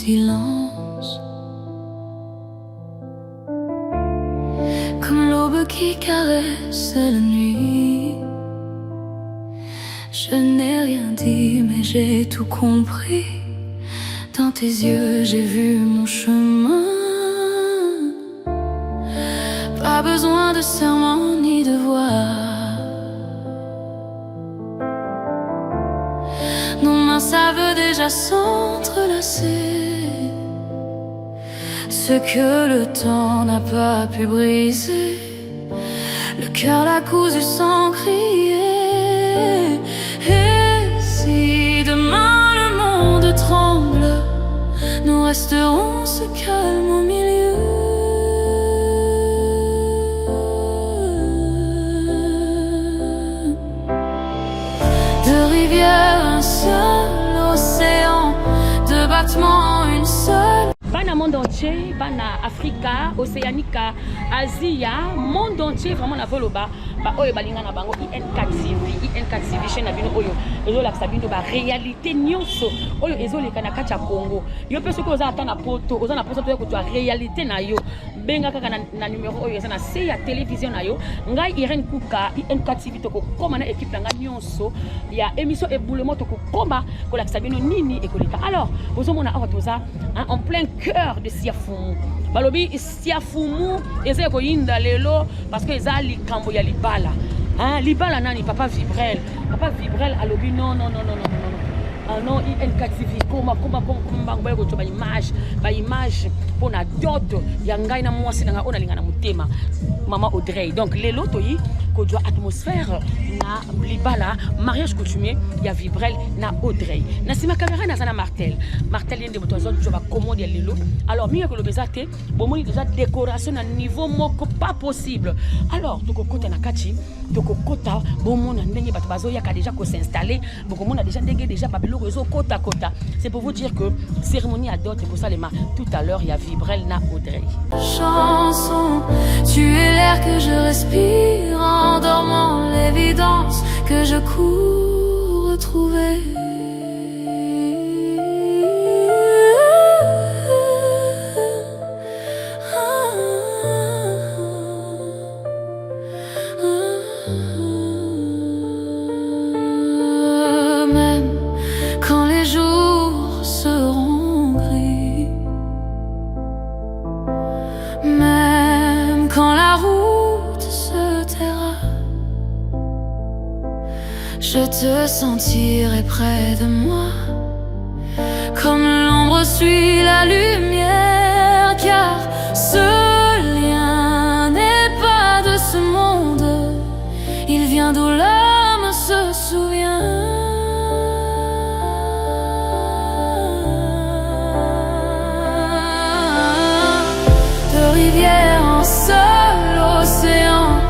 silence. Comme l'aube qui caresse la nuit. Je n'ai rien dit mais j'ai tout compris. Dans tes yeux j'ai vu mon chemin. Pas besoin de serment ni de voix. Nos mains savent déjà s'entrelacer. Ce que le temps n'a pas pu briser. Le cœur l'a cousu sans crier. Et si demain le monde tremble, nous resterons ce calme au milieu. De rivières un seul océan, de battements une seule. Bana monde entier, bana Africa, Océanica, Asia, monde entier vraiment na voloba. Ba oyo balinga na bango IN4 TV chaîne na bino oyo ezo la sabino ba réalité nyonso oyo ezo leka na kati ya Congo. Yo pe soko oza ata na poto, oza na poto to ko to réalité na yo. Benga kaka na numéro oyo eza na se ya télévision na yo. Ngai Irene Kuka IN4 TV to ko koma na équipe nga nyonso ya émission éboulement to ko koma ko la sabino nini e ko leka. Alors, bozo mona awa toza en plein cœur de Siafumu. Balobi Siafumu eza ko yinda lelo parce que eza likambo ya libala. Hein, libala nani papa Vibrel alobi non. Ah non, IN4 TV comment bango ko ba image pour na dot ya ngai na mwasi na ona linga na mutema Maman Audrey. Donc les loto yi ko doit atmosphère na libala mariage coutumier ya Vibrel na Audrey. Na sima caméra na sana Martel yende moto zo ba commande ya lelo. Alors mieux que le bezate bomoni déjà décoration à niveau moko pas possible. Alors to ko kota na kati to ko kota bomona ndenge bato bazo ya ka déjà ko s'installer bokomona déjà ndenge déjà babelo réseau kota. C'est pour vous dire que cérémonie à dot et pour ça les mains tout à l'heure il y a Vibrel na Audrey. Chanson, tu es l'air que je respire en dormant, l'évidence que je cours retrouver. Même quand les jours seront gris, même quand la route se taira, je te sentirai près de moi, comme l'ombre suit la lumière, car ce lien n'est pas de ce monde, il vient d'où l'âme se souvient. De rivière un seul océan,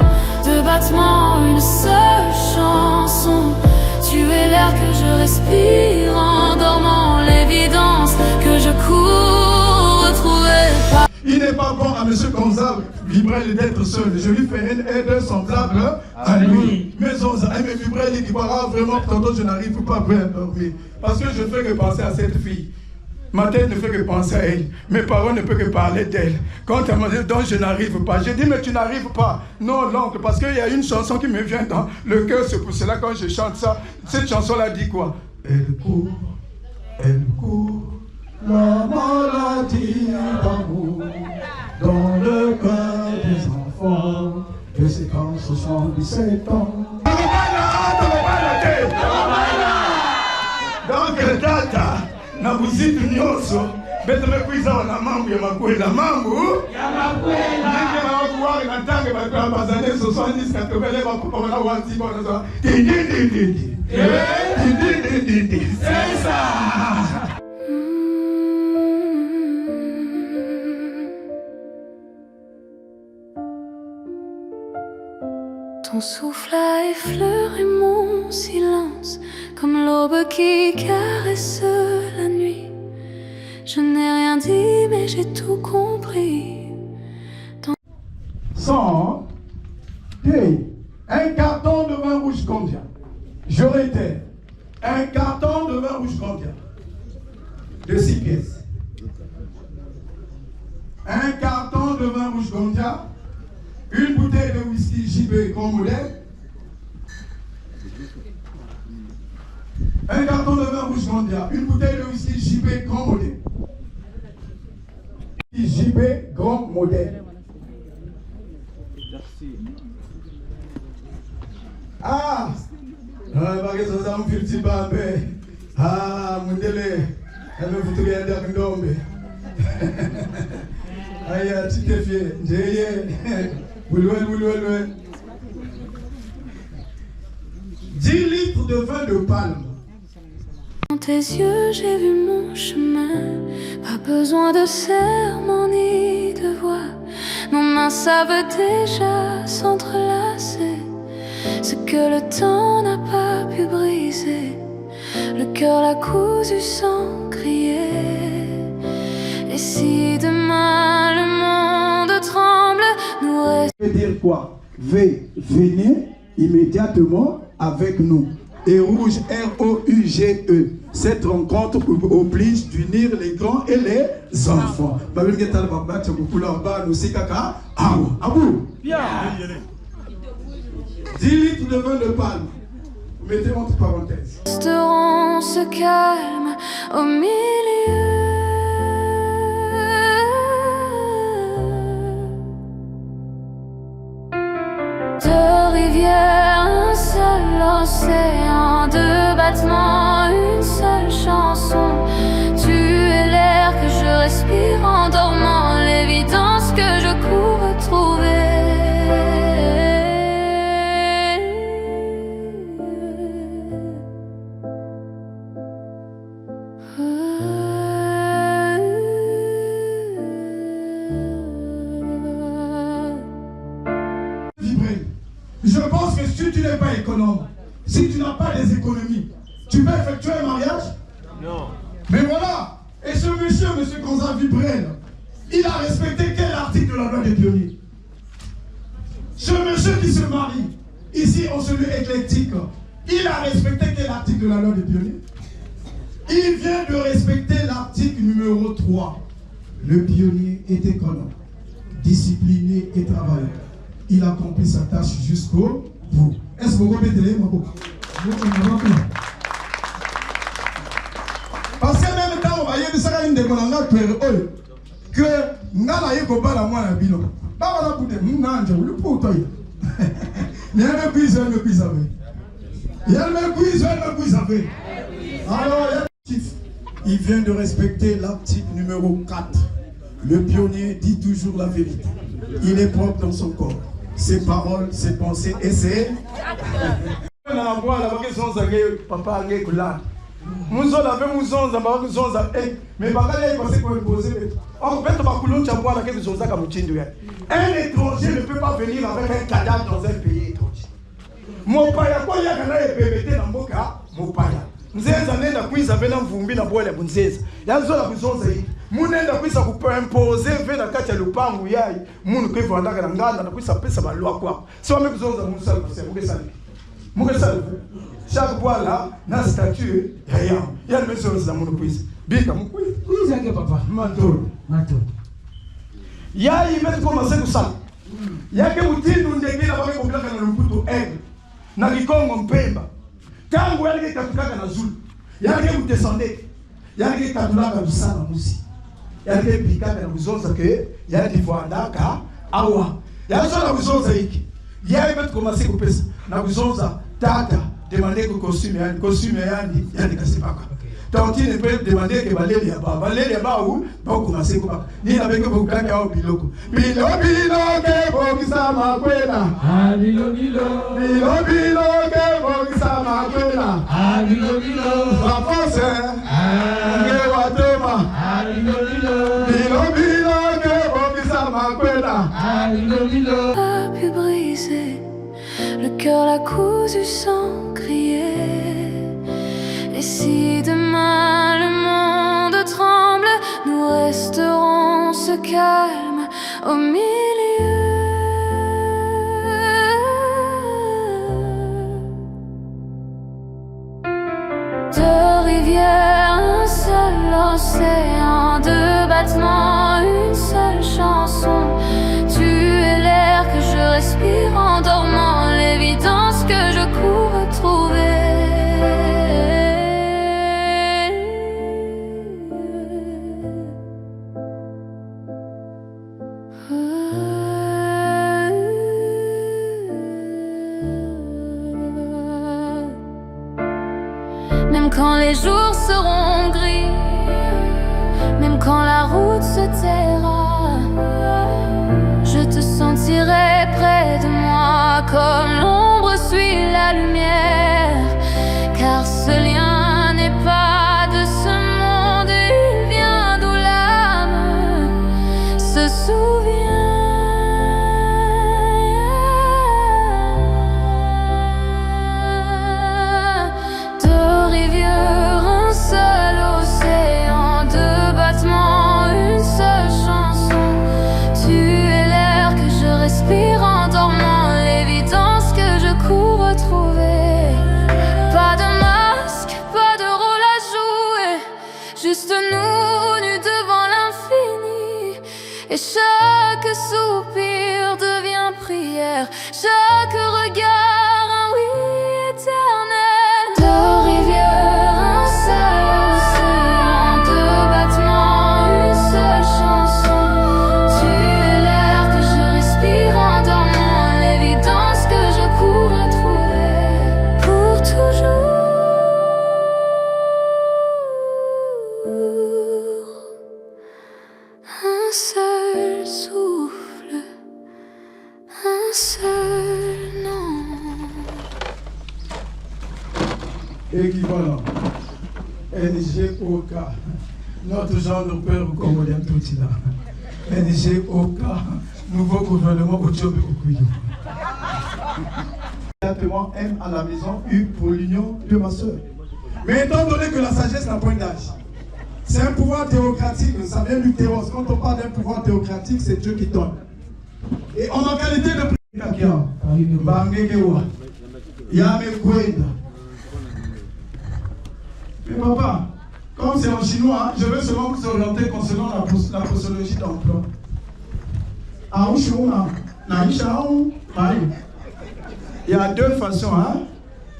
de battements une seule chanson. Tu es l'air que je respire en dormant, l'évidence que je cours retrouver. Il n'est pas bon à M. Gonzalo Vibrel d'être seul. Je lui ferai une aide semblable à lui. Mais on a Vibrel dit vraiment, tantôt je n'arrive pas à dormir. Parce que je ne fais que penser à cette fille. Ma tête ne fait que penser à elle. Mes parents ne peuvent que parler d'elle. Quand elle m'a dit donc je n'arrive pas, j'ai dit mais tu n'arrives pas. Non l'oncle, parce qu'il y a une chanson qui me vient dans le cœur, c'est pour cela quand je chante ça. Cette chanson-là dit quoi? Elle court, la maladie d'amour dans le cœur des enfants de ces quand 77 ans. Donc tata na buzitu nyonso bete mekuiza wana mambo ya makwela ndenge bakuwari na ntange bazane 70 katobele bakupa wana wanzi bona za dindindindindi c'est ça. Ton souffle a effleuré mon silence, comme l'aube qui caresse la nuit. Je n'ai rien dit, mais j'ai tout compris. 100, un carton de vin rouge combien? Je réitère, un carton de vin rouge combien? De 6 pièces. un carton de vin rouge Gandia, une bouteille de whisky JB grand modèle, un carton de vin rouge Gandia, une bouteille de whisky JB grand modèle. JB grand modèle. Merci. Ah, Mundele, elle me fout rien d'Akindombe. Aïe, tu t'es fier. J'ai 10 litres de vin de palme. Dans tes yeux, j'ai vu mon chemin. Pas besoin de serment ni de voix. Nos mains savent déjà s'entrelacer. Ce que le temps n'a pas pu briser. Le cœur l'a cousu sans crier. Et si demain le monde tremble, nous restons. Ça veut dire quoi? Venez immédiatement avec nous. Et rouge, R-O-U-G-E. Cette rencontre oblige d'unir les grands et les enfants. 10 litres de vin de palme. Mettez entre parenthèses. Resterons ce calme au milieu de rivières, un seul océan, deux battements, une seule chanson. Tu es l'air que je respire en dormant, l'évidence que je cours retrouver. Je pense que si tu n'es pas économe, si tu n'as pas des économies, tu peux effectuer un mariage? Non. Mais voilà. Et ce monsieur, M. Gonza Vibrel, il a respecté quel article de la loi des pionniers? Ce monsieur qui se marie, ici en celui éclectique, il a respecté quel article de la loi des pionniers? Il vient de respecter l'article numéro 3. Le pionnier est économe, discipliné et travailleur. Il accomplit sa tâche jusqu'au bout. Est-ce que vous comprenez mon beau? Parce que même quand on va y aller, une demande que ngala yeko bala mwana bino. Ba wala pude mnanja ulu poto yi. Ni ame quiz avec. Il me quiz avec. Alors il vient de respecter l'article numéro 4. Le pionnier dit toujours la vérité. Il est propre dans son corps. Ses paroles, ses pensées et ses... Un étranger ne peut pas venir avec un cadavre dans un pays étranger. Mopaya kwa yakana ebebete na mboka mopaya. Nzenza nenda kuiza vena mvumbi na bwele bunzeza. Yazo la kuzonza hii. Munenda kuisa kuimposer vena kati ya lupangu yai. Munu kwevo andaka na nganda na kuisa pesa balwa kwa. Si wame kuzonza munusali kusema mukesali. Mukesali. Chaque bois na statue ya yam. Yale mesonza munu kuisa. Bika mukuisa. Kuisa ke papa. Matoro. Matoro. Yai imetu commencer kusala. Yake mutindu ndenge na bake komplaka na lumputu aigle. Na Kikongo Mpemba. Tangu yalike katukaka na Zulu. Yalike mutesande. Yalike katulaka lusana musi. Yalike pikaka na kuzonza ke yalike fuandaka awa. Yalike na kuzonza hiki. Yalike betu komasi kupesa. Na kuzonza tata demande ko costume yani kasipaka. Tantine peut demander que baleli ya ba ou ba commencer ko ni avec ko kaka au biloko bilo ke bokisa makwela Bilo ke bokisa makwela la force ke watoma bilo ke bokisa makwela Pas pu briser, le cœur l'a cousu sans crier. Et si demain le monde tremble, nous resterons ce calme au milieu de rivières, un seul océan, de battements, une seule chanson. Tu es l'air que je respire en dormant, l'évidence que je cours retrouver. Même quand les jours seront gris, même quand la route se taira, je te sentirai près de moi comme l'ombre suit la lumière. Car ce lien n'est pas de ce monde, il vient d'où l'âme se souvient. Et chaque soupir devient prière, chaque regard un oui éternel. Deux rivières, un seul océan, deux battements, une seule chanson. Tu es l'air que je respire en dormant, l'évidence que je cours retrouver pour toujours. Un seul souffle, un seul nom. Équivalent. NGOK. Notre genre de père congolais tout là. NGOK. Nouveau gouvernement au Tchobé Okuyo. Exactement M à la maison, U pour l'union de ma soeur. Mais étant donné que la sagesse n'a point d'âge, c'est un pouvoir théocratique, ça vient du théos. Quand on parle d'un pouvoir théocratique, c'est Dieu qui donne. Et en ma qualité de président, mais papa, comme c'est en chinois, hein, je veux seulement vous orienter concernant la posologie d'emploi. Il y a deux façons. Hein?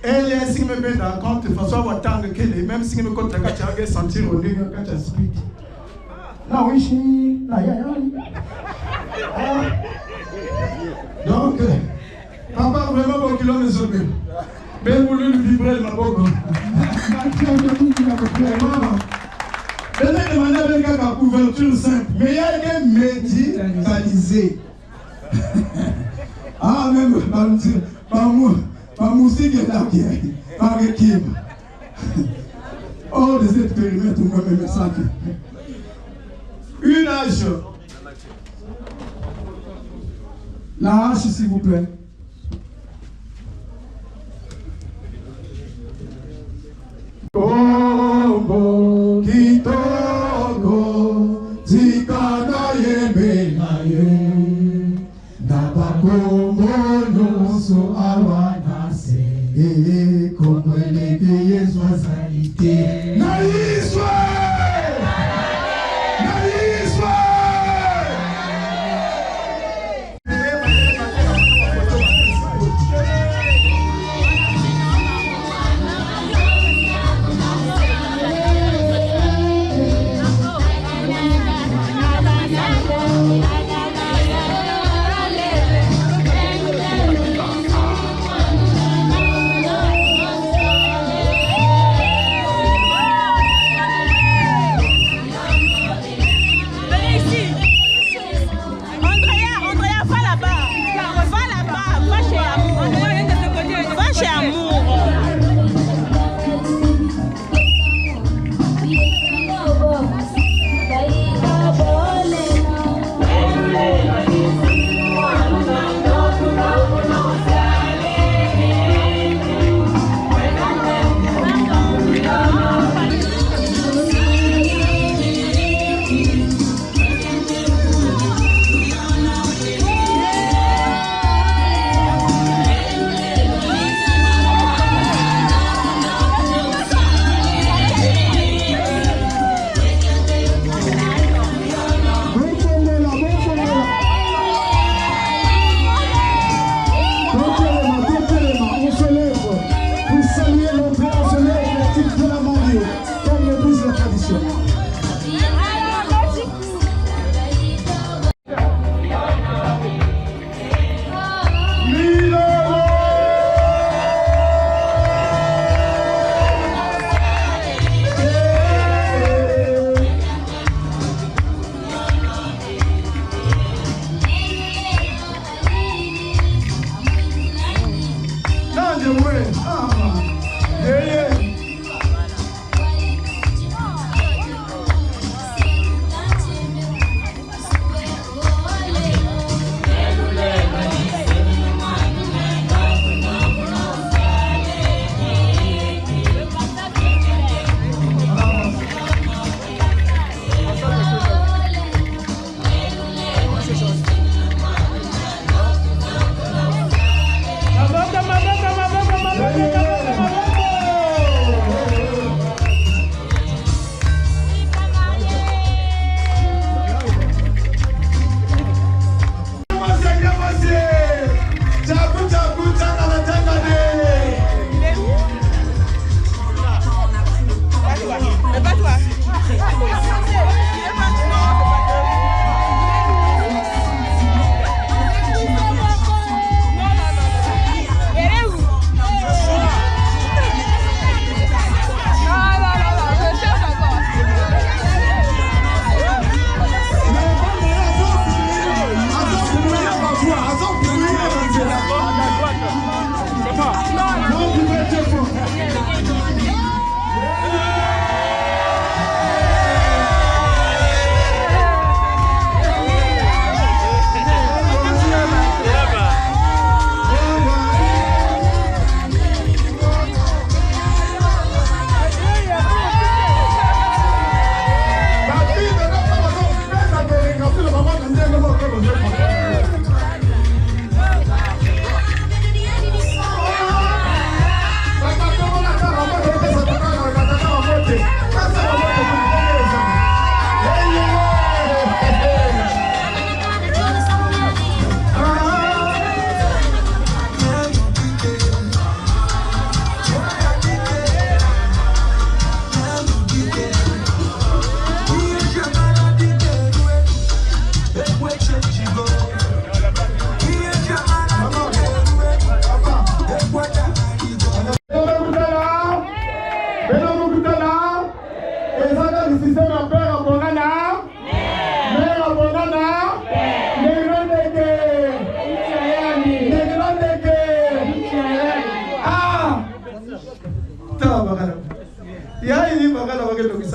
Elle est si me met dans le compte, François Watang, même si me compte la carte, sentir au nez, quand tu expliques. Là, oui, donc, papa, vraiment, bon kilo de sauver. Mais vous lui vibrer ma boque. Venez demander avec la couverture simple, mais il y a des médicalisés. Ah, même, ma musique est là bien, par équipe. Oh, des expériments, tout le monde me sent. Une hache. La hache, s'il vous plaît. Kombo kitoko tikana yembe na ye nabakombo nyonso awana se kombo eleke Yesu azali te na Israel na Israel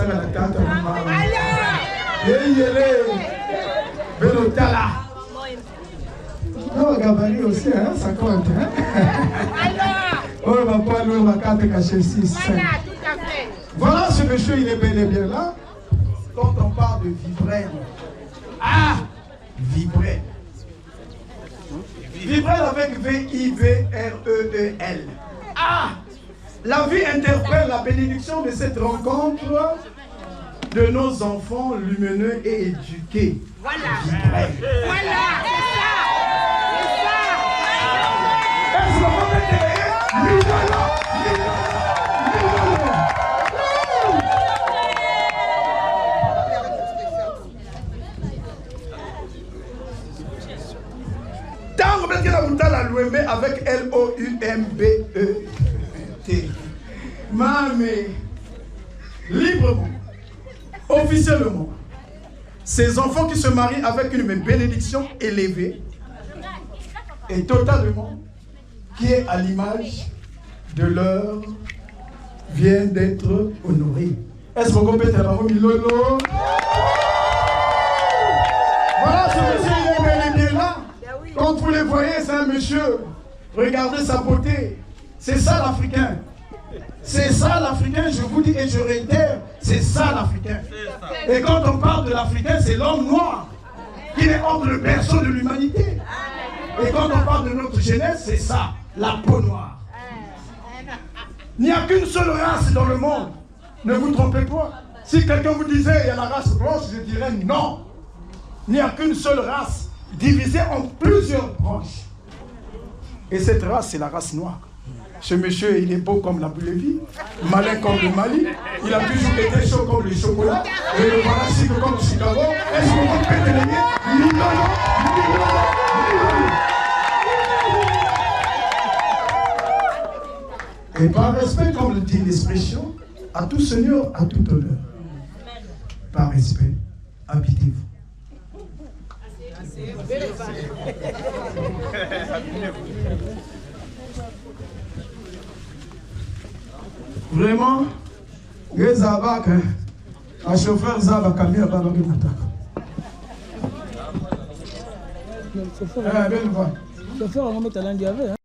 Zanga la tata. Belotala. Non, gabarit aussi, hein, ça compte. Hein? Oh, ma poêle, ma carte cachée 6. Voilà ce monsieur, il est bel et bien là. Quand on parle de Vibrel. Ah, Vibrel. Vibrel avec V-I-V-R-E-E-L. Ah, la vie interpelle la bénédiction de cette rencontre de nos enfants lumineux et éduqués. Voilà. Vibrel. Voilà. Est-ce qu'on peut mettre avec L-O-U-M-B-E-T. Mais librement, officiellement, ces enfants qui se marient avec une bénédiction élevée et totalement, qui est à l'image de leur, vient d'être honorée. Est-ce qu'on peut être là-bas, Milolo? Voilà ce monsieur, il est bel et bien là. Quand vous les voyez, c'est un monsieur. Regardez sa beauté. C'est ça l'Africain. C'est ça l'Africain, je vous dis et je réitère, c'est ça l'Africain. Et quand on parle de l'Africain, c'est l'homme noir qui est hors le berceau de l'humanité. Et quand on parle de notre jeunesse, c'est ça, la peau noire. Il n'y a qu'une seule race dans le monde. Ne vous trompez pas. Si quelqu'un vous disait il y a la race blanche, je dirais non. Il n'y a qu'une seule race, divisée en plusieurs branches. Et cette race, c'est la race noire. Ce monsieur, il est beau comme la Bolivie, malin comme le Mali. Il a toujours été chaud comme le chocolat. Et le voilà chic comme Chicago. Est-ce qu'on peut péter les miens? Et par respect, comme le dit l'expression, à tout seigneur, à tout honneur. Par respect, habitez-vous. Vraiment, les abacs, un chauffeur Zaba Kamia Babaki Mataka.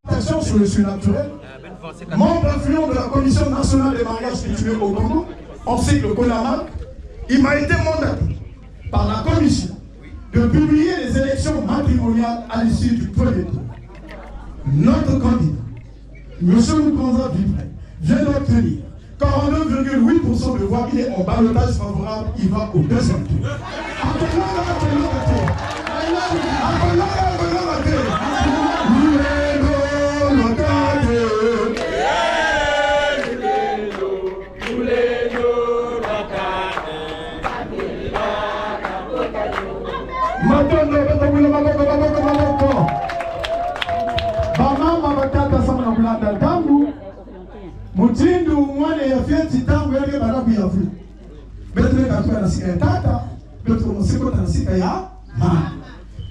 Attention sur le surnaturel. Membre influent de la Commission nationale des mariages culturels au Congo, on sait que le CONAMAC, il m'a été mandaté par la commission de publier les élections matrimoniales à l'issue du premier tour. Notre candidat, M. Moukonza Vibrel, vient d'obtenir 42,8% de voix. Il est en ballottage favorable, il va au deuxième tour. Mutindu mwane ya fieti tangu yake barabu ya vile. Betre katuwa nasika ya tata, betre mosiko nasika ya mama.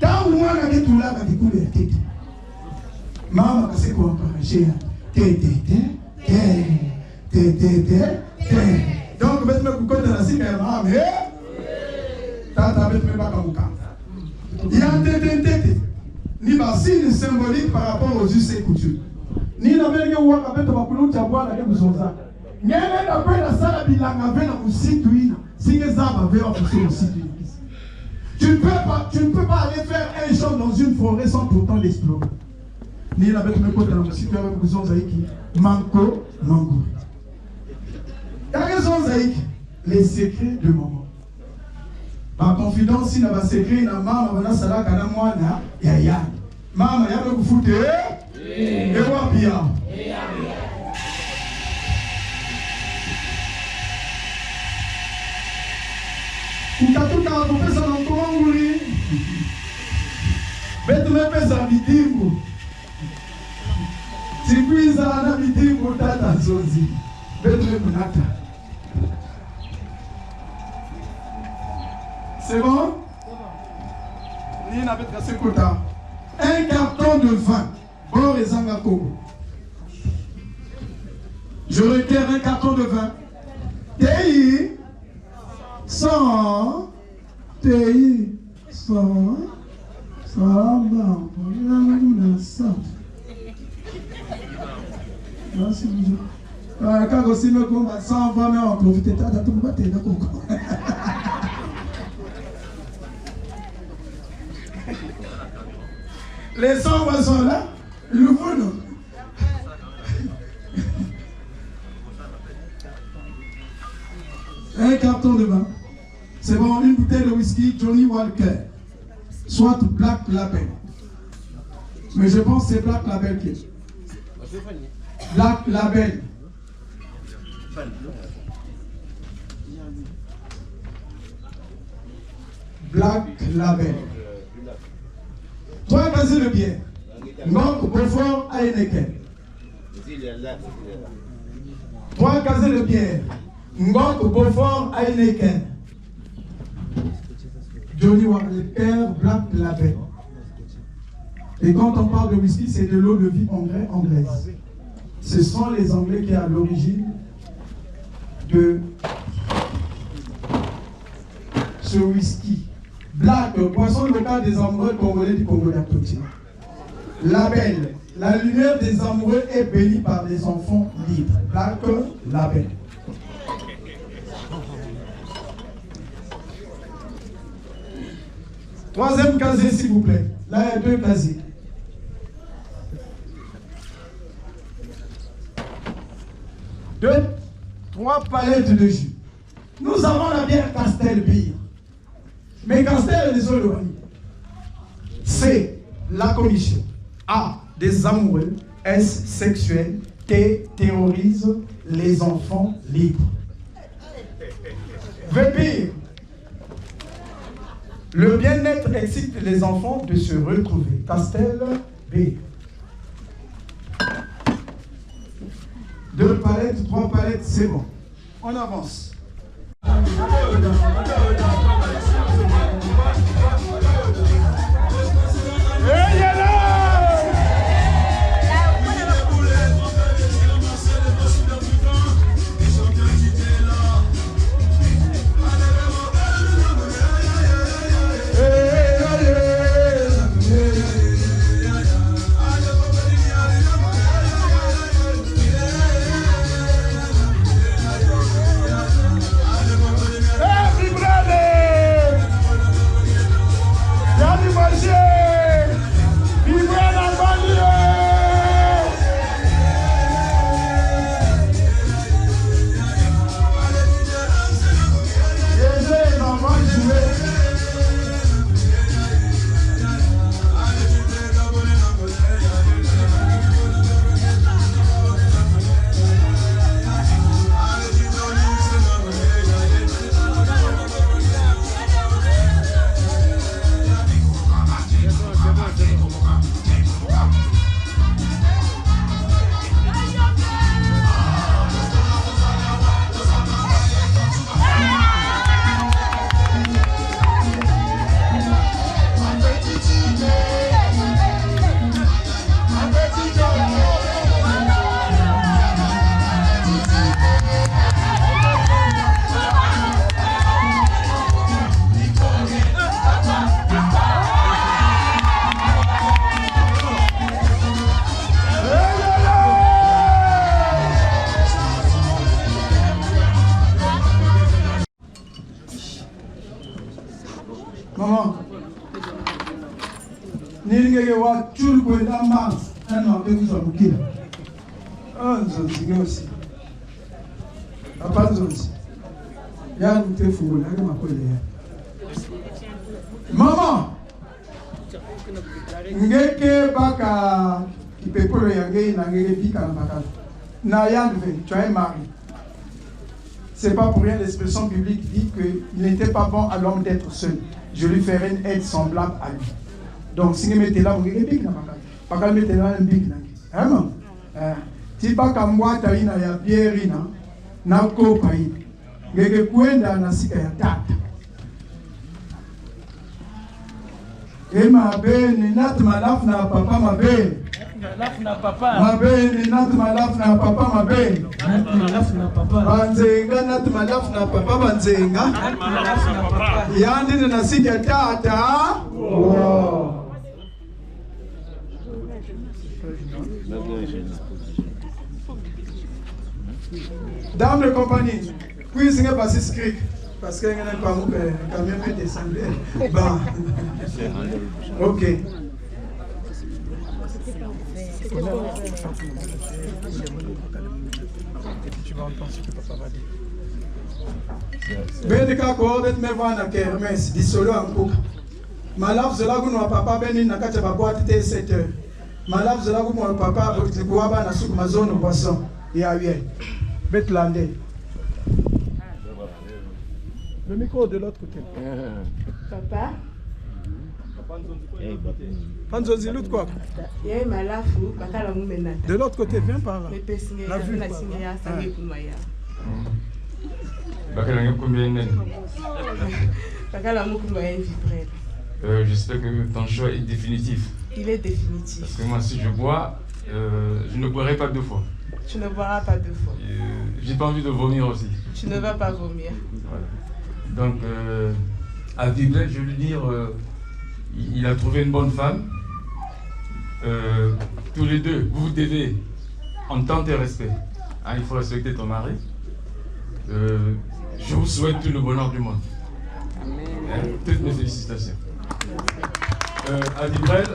Tangu mwana ketula katikule ya tete. Mama kasiko waparajea. Te. Donc betre kukota nasika ya mama. Tata betre baka mukanda. Il y a tete. Ni signe symbolique par rapport aux us et coutumes. Ni na mbele waka beto bakulu chambwana ke muzonza. Ngene na kwenda sala bilanga vena musitu ina. Singe zaba vera pour ce musitu. Tu ne peux pas aller faire un jour dans une forêt sans pourtant l'explorer. Ni na beto mekota na musitu avec muzonza iki. Manko mango. T'as raison Zaïk. Les secrets de maman. Ma confidence si na ba secret na mama bana sala kana mwana ya. Mama yabe kufute et voir bien. Ukatuka kupesa na mkonguli. Betu mepesa mitingu. Tikwiza na mitingu tata zozi. Betu mepunata. C'est bon? Nina betra sekuta. Un carton de vin. Bon et Zangakogo. Je requiers un carton de vin. Tei Sans TI, sans merci beaucoup. Quand aussi me combat sans vraiment profiter de tout le monde. Les 100 voix sont là, le monde. Un carton de vin. C'est bon, une bouteille de whisky Johnny Walker. Soit Black Label. Mais je pense que c'est Black Label qui est. Black Label. Black Label. Toi, vas-y le bien. Donc, Beaufort à Heineken. Toi, vas-y le bien. Donc, Beaufort à Heineken. Johnny Walker, Black Label. Et quand on parle de whisky, c'est de l'eau de vie anglaise. Ce sont les Anglais qui sont à l'origine de ce whisky. Black, boisson locale des amoureux congolais du Congo d'Atotia. Label, la lumière des amoureux est bénie par des enfants libres. Black Label. Troisième casier, s'il vous plaît. Là, il y a 2 casiers. Trois palettes de jus. Nous avons la bière Castel Beer. Mais Castel est des Oloni. C. La commission. A. Des amoureux. S. Sexuels. T. Terrorise les enfants libres. V. Le bien-être excite les enfants de se retrouver. Castel B. 2 palettes, 3 palettes, c'est bon. On avance. Maman, nilingeke wa chulu kwenda mama, ana wakeguza mukila. Nzonzi aussi. Papa nzonzi. Ya mtefu na makwele ya. Maman, ngeke baka kipepolo yange na ngeke bika na bakala. Na yandve, tu as un mari. C'est pas pour rien, l'expression biblique dit qu'il n'était pas bon à l'homme d'être seul. Je lui ferai une aide semblable à lui. Donc, si vous mettez là, vous avez un big na bakala. Mettez là un big na. Vraiment. Si pas comme moi, tu as une bière na kopa hii. Ngeke kwenda na sika ya tata. Ema bene, nat malaf na papa mabene. Malaf na papa. Mabeni nat malaf na papa mabeni. Malaf na papa. Banzenga nat malaf na papa banzenga. Malaf na papa. Yandi na sika tata. Wow. Dame de compagnie, puis il passer script parce qu'il n'y a pas quand même descendu. Bah, ok. Tu vas entendre ce que papa va dire. Ben de cas coordonnées me voient na kermesse dissolo en coupe. Malaf zela kuno papa beni na kacha ba boîte t 7h. Malaf zela kuno papa pour kuaba na soupe mazone poisson. Ya bien. Betlandé. Le micro de l'autre côté. Papa. Panzozi l'autre quoi? De l'autre côté, viens par là. La vue. J'espère que ton choix est définitif. Il est définitif. Parce que moi, si je bois, je ne boirai pas deux fois. Tu ne boiras pas deux fois. J'ai pas envie de vomir aussi. Tu ne vas pas vomir. Voilà. Donc, à Vibrel, je veux lui dire, il a trouvé une bonne femme. Tous les deux, vous devez entente et respect. Hein, il faut respecter ton mari. Je vous souhaite tout le bonheur du monde. Hein, toutes mes félicitations. À Vibrel,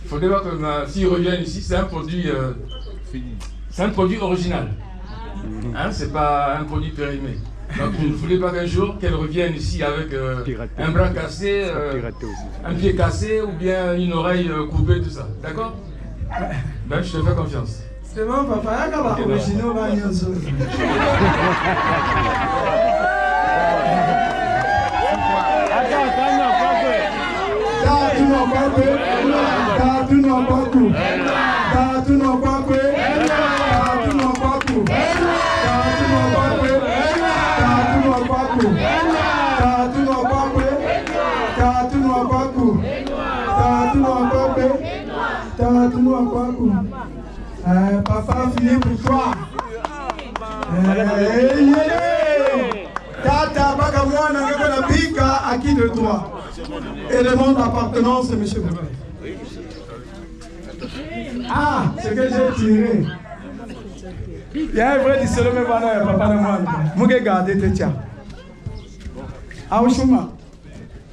il faudrait voir que ma fille revienne ici. C'est un produit original. Hein, c'est pas un produit périmé. Donc il ne voulait pas qu'un jour qu'elle revienne ici avec un bras cassé, un pied cassé ou bien une oreille coupée, tout ça. D'accord? Ben, je te fais confiance. C'est bon, papa, il y a pas original, papa fini pour toi. Tata baka mwana ngeko na pika à qui de toi? Élément d'appartenance, monsieur Bourbon. Ah, c'est que j'ai tiré. Il y a un vrai dissolo, mais voilà, papa de moi. Moi, je garde tes tiens. Ah, au chemin.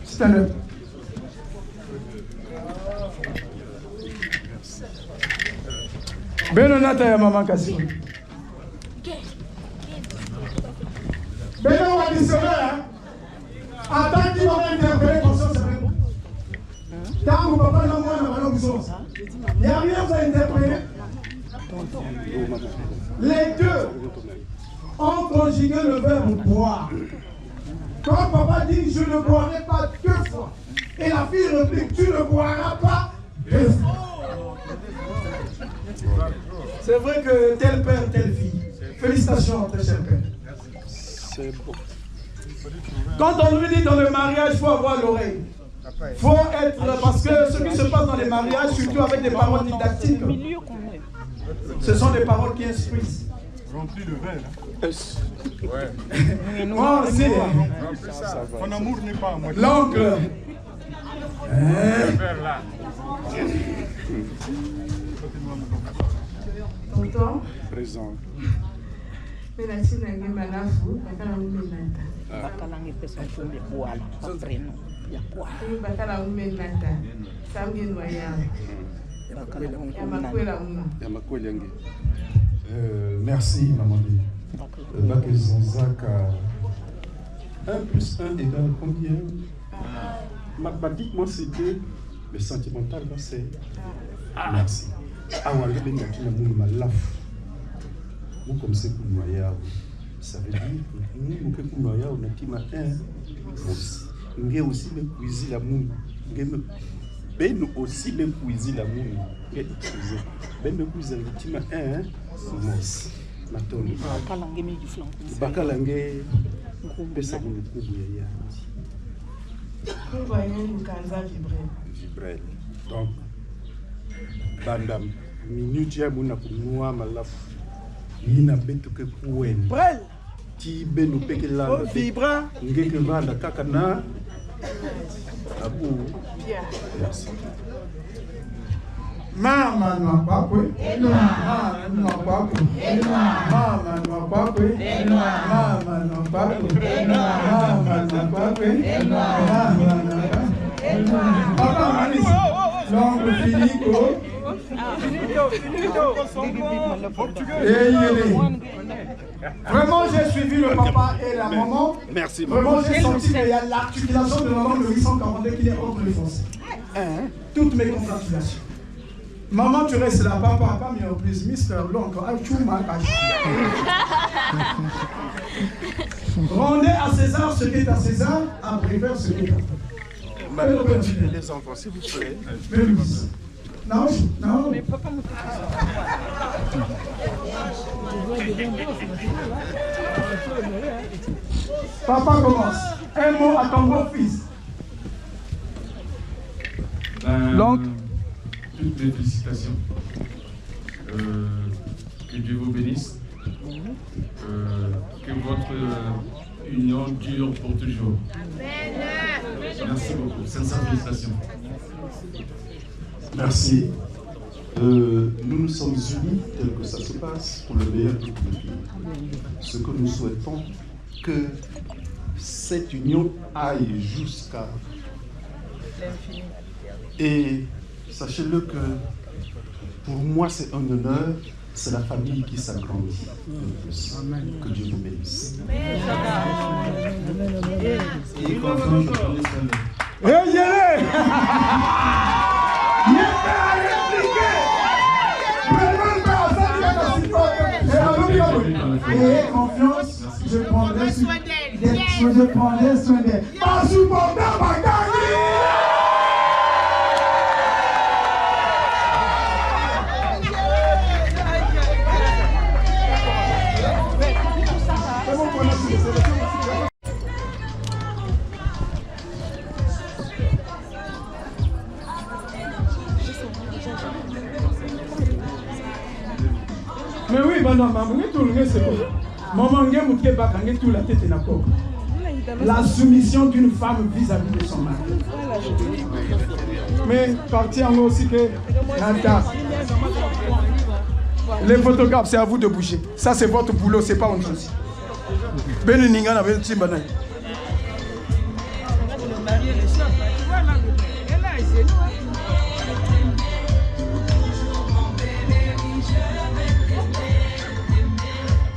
C'est à l'heure. Benonata ya maman Kassi. Benon va dissolo, hein? Attends qu'il va interpeller comme ça, c'est bon. Quand vous papa n'a moi, n'a pas besoin. Il n'y a rien à interpeller. Les deux ont conjugué le verbe boire. Quand papa dit je ne boirai pas deux fois, et la fille réplique tu ne boiras pas deux fois. C'est vrai que tel père, telle fille. Félicitations, très cher père. C'est beau. Quand on lui dit dans le mariage, il faut avoir l'oreille. Il faut être, parce que ce qui se passe dans les mariages, surtout avec des paroles didactiques, ce sont des paroles qui instruisent. Rempli de verre. Ouais. Moi aussi. Mon amour n'est pas à moi. L'oncle. Tonton. Présent. Menati nange malafu, bakala umenata. Bakala ngepesa mfumbe kuala, papreno, ya kuala. Bakala umenata. Samge noya. Ya makwela uma. Ya makwela yange. Merci, maman. Bac Zanzak, 1 plus 1 égale combien? Dites-moi c'était le sentimental, là c'est. Merci. Ah, on a bien qui n'a pas malaf. Vous comme c'est pour noyer. Ça veut dire que nous, nous pour noyer, on a qui m'a un. Nous aussi même cuisiner la moune. Ben nous aussi même cuisiner la moune. Excusez. Ben nous cuisiner qui m'a un. Mos. Matoni. Bakalange me du flanc. Bakalange. Pesa pour le coup ya. Vous voyez nous Kanza Vibrel. Vibrel. Donc, bandam, minute ya muna kunua malafu. Nina betu ke kuwen. Brel. Ti benu peke la. Oh, vibra. Ngeke vanda kaka na. Abu. Merci. Mama nwapakwe. Mama nwapakwe. Mama nwapakwe. Mama nwapakwe. Mama nwapakwe. Papa Manis. L'oncle Philippe. Vraiment, j'ai suivi le papa et la maman. Merci. Vraiment, j'ai senti qu'il y a l'articulation de maman de 842 qui est entre les Français. Toutes mes congratulations. Maman, tu restes là, papa, pas mieux en plus. Mister l'oncle, rendez à César ce qui est à César, à Prévert ce qui est à Prévert. Les enfants, s'il vous plaît. Non, non. Mais papa me Papa commence. Un mot à ton beau-fils. Donc, toutes mes félicitations. Que Dieu vous bénisse. Que votre union dure pour toujours. Merci beaucoup. Sincères félicitations. Merci. Nous nous sommes unis tel que ça se passe pour le meilleur de notre pays. Ce que nous souhaitons, que cette union aille jusqu'à l'infini. Et sachez-le que pour moi c'est un honneur, c'est la famille qui s'agrandit le plus. Que Dieu vous bénisse. Et confiance dans les familles. Et confiance, je prendrai soin d'elle. Pas supportable, Bagdadi! Mais oui, la soumission d'une femme vis-à-vis de son mari. Mais parti en aussi que les photographes, c'est à vous de bouger. Ça, c'est votre boulot, c'est pas autre chose.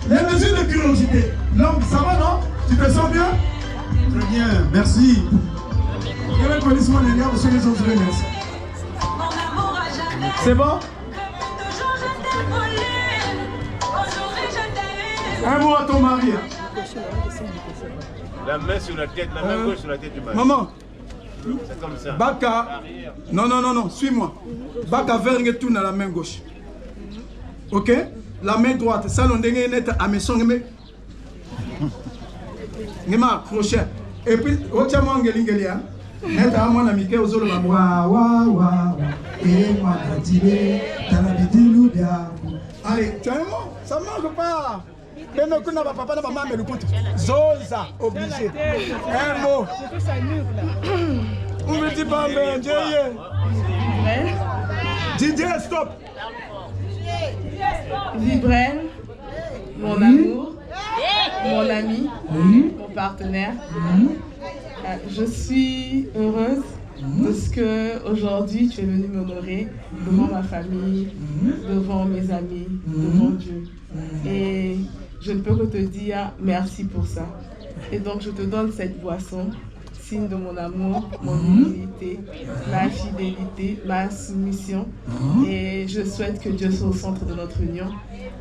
Les mesures de curiosité. L'homme, ça va, non? Tu te sens bien? Très bien, merci. C'est bon? Un mot à ton mari. La main sur la tête, la main gauche sur la tête du mari. Maman. C'est comme ça. Baka. Non, suis-moi. Baka vergue tout dans la main gauche. Ok? La main droite, ça l'on dégaine net à mes sons. Nima crochet. Et puis, au tiamon gelingelia, net à mon ami qui est aux autres. Et moi, allez, tu as un mot? Ça ne manque pas. Mais non, papa, maman, mais le coup. Zoza, obligé. Un mot. On me dit pas, mais Didier, stop. Vibrel, mon amour, mon ami, mon partenaire. Je suis heureuse parce que aujourd'hui tu es venu m'honorer devant ma famille, devant mes amis, devant Dieu. Et je ne peux que te dire merci pour ça. Et donc je te donne cette boisson, signe de mon amour, mon humilité, ma fidélité, ma soumission. Et je souhaite que Dieu soit au centre de notre union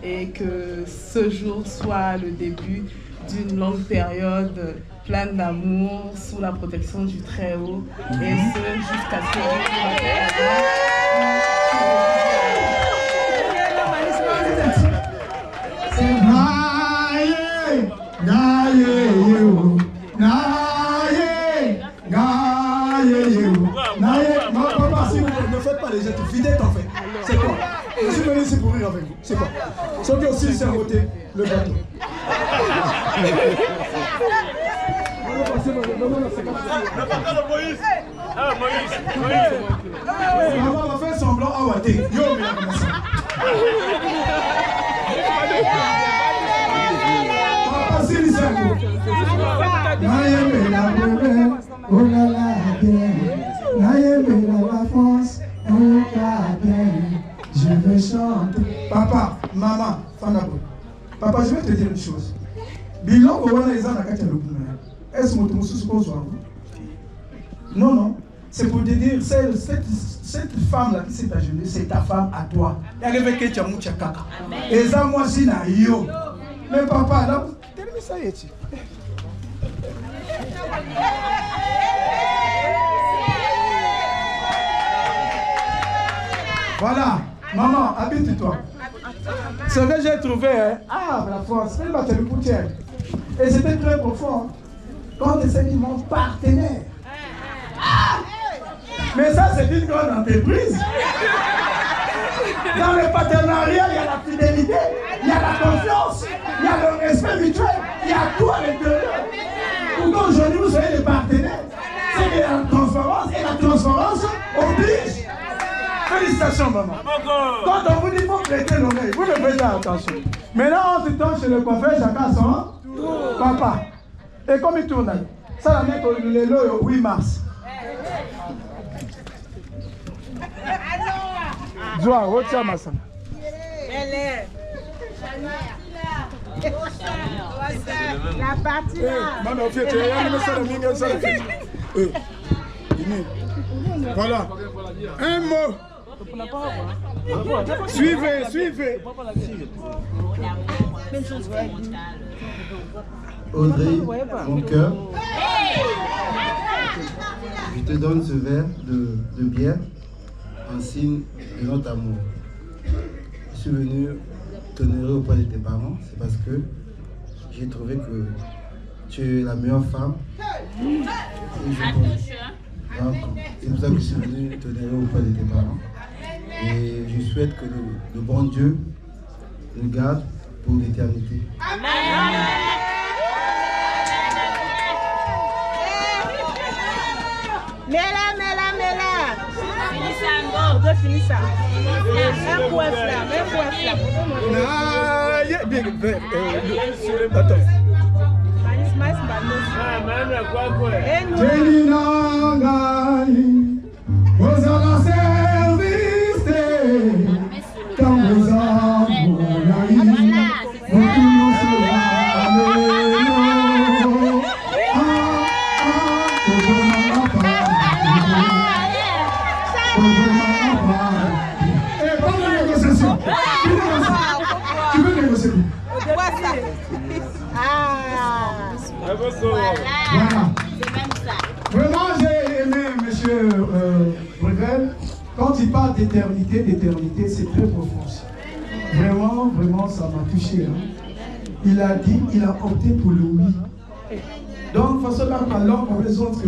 et que ce jour soit le début d'une longue période pleine d'amour, sous la protection du Très-Haut, et ce jusqu'à ce que les gens, videz ton fait. C'est quoi? Je suis venu ici pour rire avec vous. C'est quoi? Sauf que aussi, c'est à côté, le gâteau. Moïse. Ah, Moïse. On va faire semblant à Wate. Yo, mais là, comme ça. Papa, c'est l'Israël. Oh là là, la France, je vais chanter. Papa, maman, Fanabo. Papa, je vais te dire une chose. Bilan, est-ce que tu non, non. C'est pour te dire, cette femme-là qui s'est agenouillée, c'est ta femme à toi. Et ça, moi, c'est na yo. Mais papa, là, tellement ça y est. Voilà, maman, habite-toi. Ce que j'ai trouvé, hein, la France, même la télépoutière. Et c'était très profond. Quand c'est mon partenaire. Mais ça, c'est une grande entreprise. Dans le partenariat, il y a la fidélité, il y a la confiance, il y a le respect mutuel, il y a tout à l'intérieur. Pourquoi aujourd'hui vous soyez des partenaires? C'est qu'il y a la transparence et la transparence oblige. Félicitations, maman. Quand on vous dit qu'il faut prêter l'oreille, vous ne faites pas attention. Maintenant, on se tourne chez le coiffeur, chacun son papa. Et comme il tourne, ça la met au 8 mars. Joie, retiens ma sang. La partie là. Voilà. Un mot. Suivez, suivez. Audrey, mon cœur, je te donne ce verre de bière en signe de notre amour. Je suis venu t'honorer auprès de tes parents, c'est parce que j'ai trouvé que tu es la meilleure femme. Donc, c'est pour ça que je suis venu t'honorer auprès de tes parents. Et je souhaite que le bon Dieu nous garde pour l'éternité. Finis ça, Ngor, finis ça. Un point flamme, Attends. Vous en service quand vous en Vraiment, j'ai aimé monsieur Brevel. Quand il parle d'éternité, c'est très profond. Vraiment, vraiment, ça m'a touché. Hein. Il a dit, il a opté pour le oui. Donc, façon là, parlant comme les autres,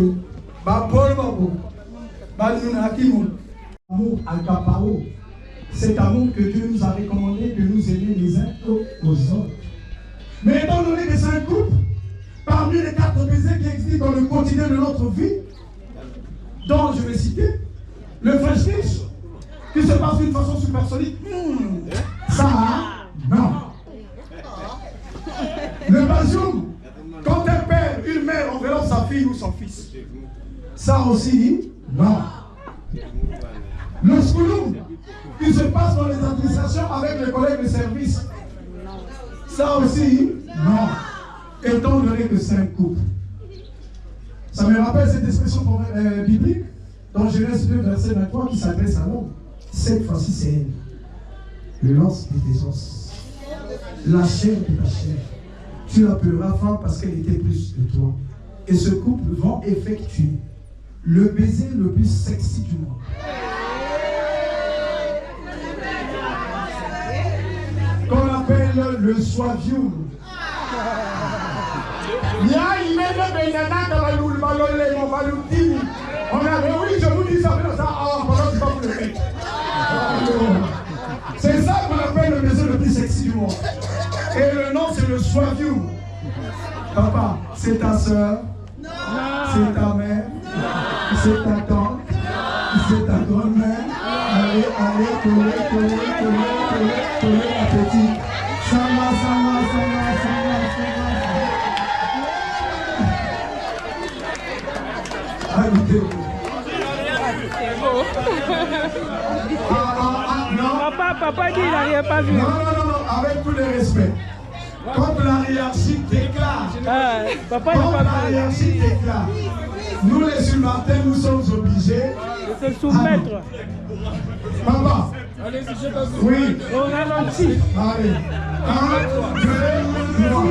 amour Alcapao, cet amour que Dieu nous a recommandé de nous aimer les uns aux autres. Mais étant donné que c'est un couple, parmi les 4 baisers qui existent dans le quotidien de notre vie, dont je vais citer, le French kiss, qui se passe d'une façon supersonique, ça, non. Le bazoum, quand un père, une mère enveloppe sa fille ou son fils, ça aussi, non. Le skouloum, qui se passe dans les administrations avec les collègues de service, ça aussi, non. Étant donné que c'est un couple. Ça me rappelle cette expression biblique dans Genèse 2, verset 23, qui s'adresse à l'homme. Cette fois-ci, c'est elle. Le lance de tes os. La chair de ta chair. Tu l'appelleras femme parce qu'elle était plus de toi. Et ce couple va effectuer le baiser le plus sexy du monde. Qu'on appelle le soavium. On avait, oui, je vous dis ça, mais ça, pendant que c'est pas pour le fait. C'est ça qu'on appelle le baiser le plus sexy du monde. Et le nom, c'est le Swaviou. Papa, c'est ta soeur, c'est ta mère, c'est ta tante, c'est ta grand-mère. Allez, collez la petite. Ça va. Non. Papa dit il n'a rien pas vu. Non, avec tous les respects. Quand la hiérarchie déclare, nous les Sulmartins, nous sommes obligés de se soumettre. Papa, oui, on ralentit. Allez, 1, 2, 3,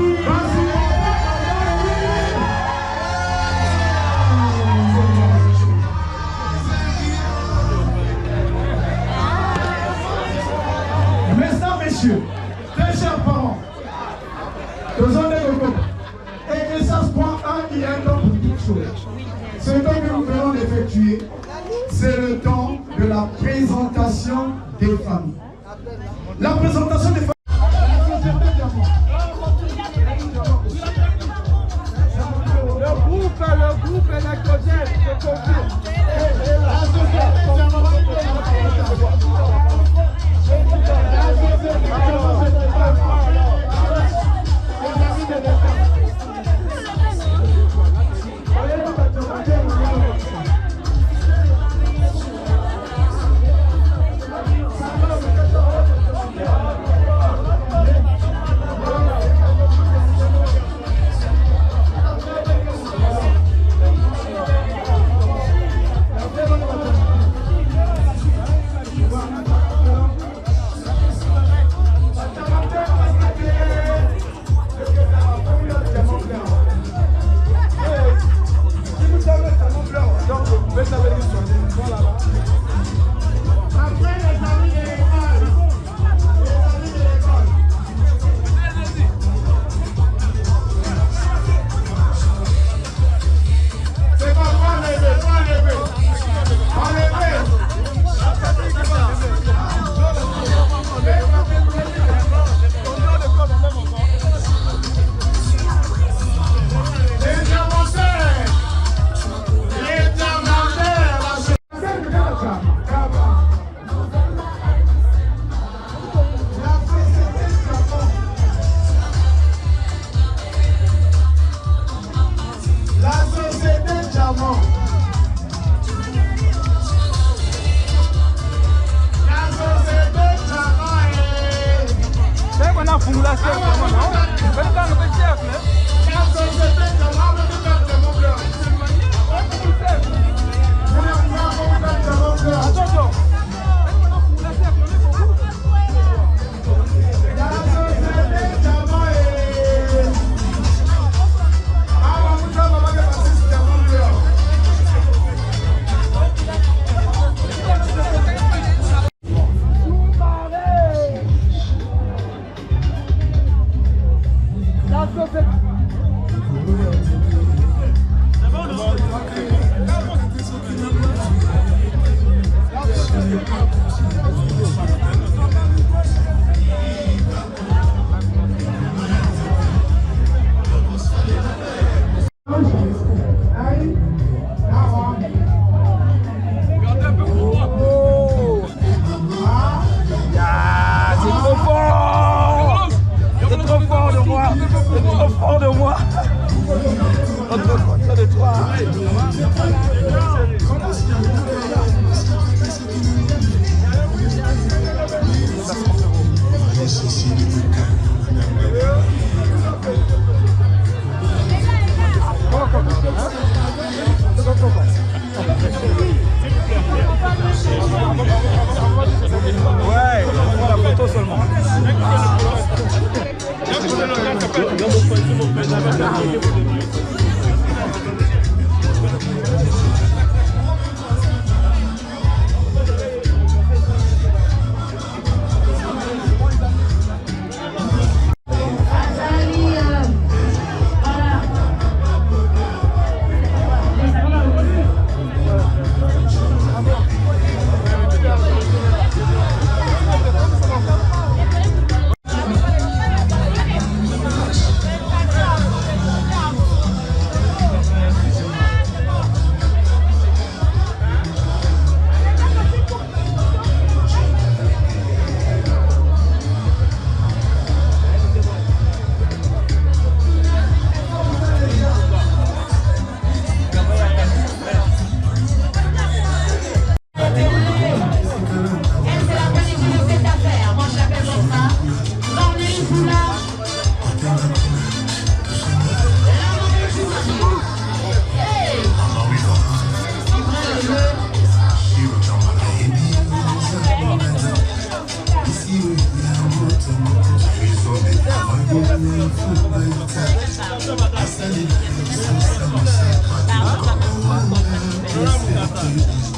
Mesdames, messieurs, très chers parents, il y a un temps pour toute chose. Ce temps que nous venons d'effectuer, c'est le temps de la présentation des familles. La présentation des familles. Le groupe électrogène, je confirme.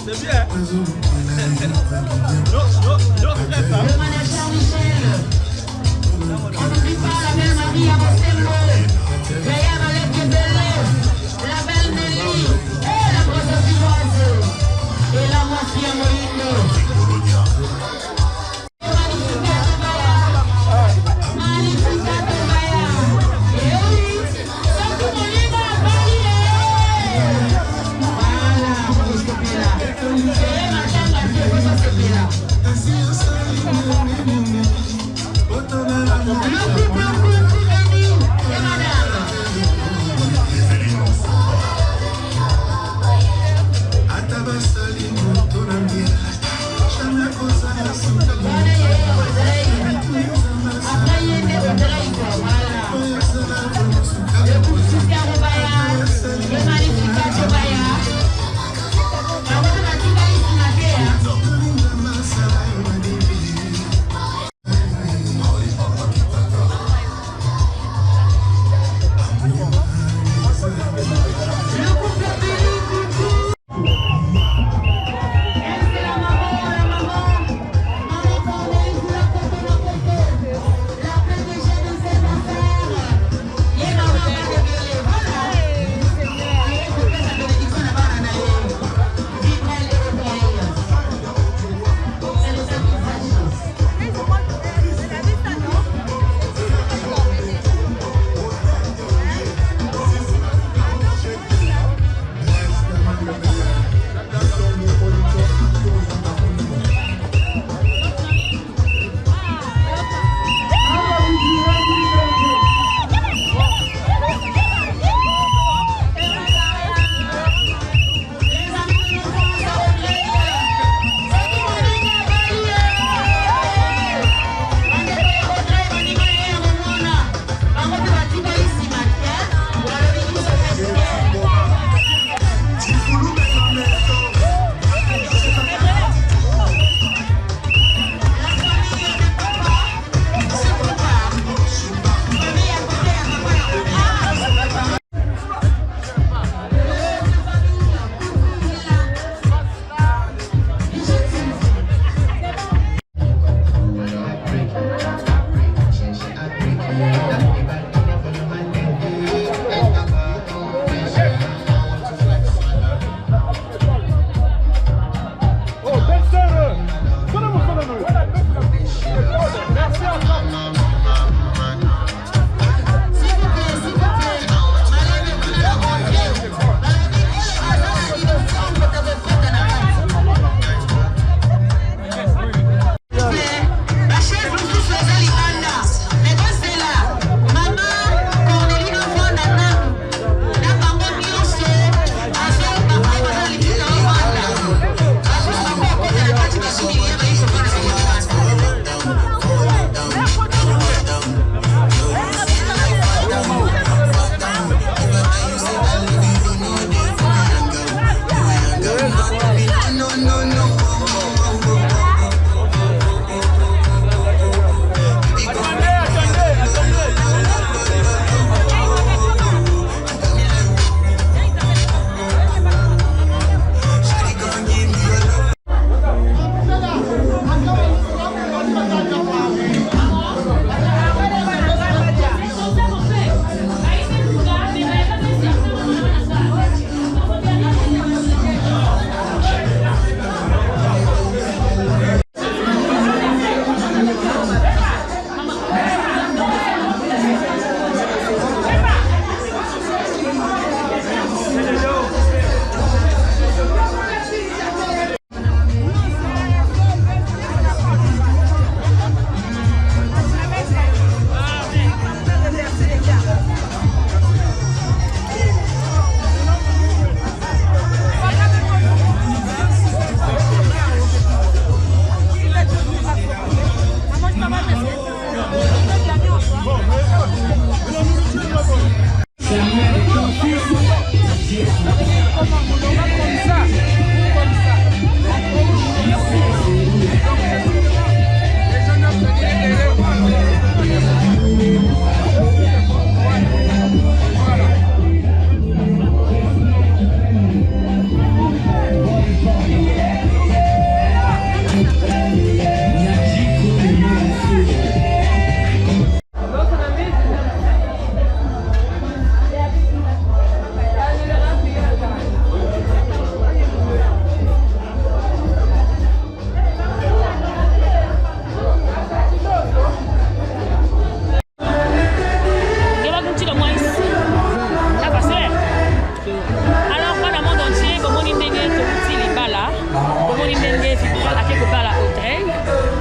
C'est bien. Non, stress, hein. Le manéchal Michel. On n'oublie pas la belle Marie à Bostembo. Gaillard Alec Kebele. La belle Nelly. Et la grosse Pivoise. Et la moitié Moïno.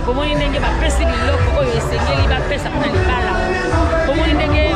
pomoni ndenge bapesi biloko oyo esengeli bapesa mpona libala pomoni ndenge